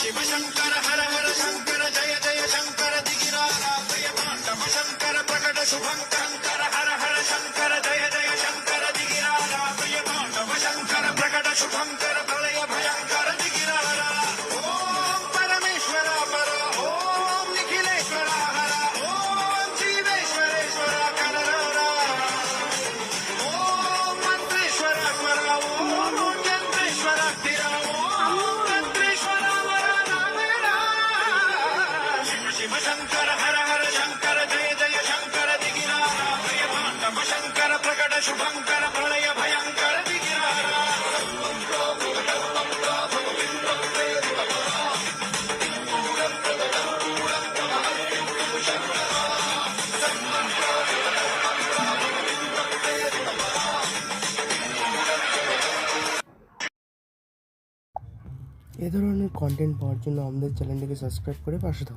शिव शंकर हर हर शंकर जय जय शंकर दिगिरारा प्रियतांडव शंकर प्रकट शुभंकर हर हर शंकर जय जय शंकर दिगिरारा प्रियतांडव शंकर प्रकट शुभंकर प्रलय भयंकर दिगिरारा ओम परमेश्वर पर ओम निखिलेश्वर हर ओम जीवेश्वरेश्वर कनरारा ओम मंत्रेश्वर स्वर ओम यंत्रेश्वर स्थिरा ओम तंत्रेश्वर शिव शंकर हर हर शंकर जय जय शंकर दिगिरारा प्रियतांडव शंकर प्रकट शुभंकर प्रलय भयंकर दिगिरारा এ ধরনের কন্টেন্ট পাওয়ার জন্য আমাদের চ্যানেলটিকে সাবস্ক্রাইব করে পাশে থাকুন।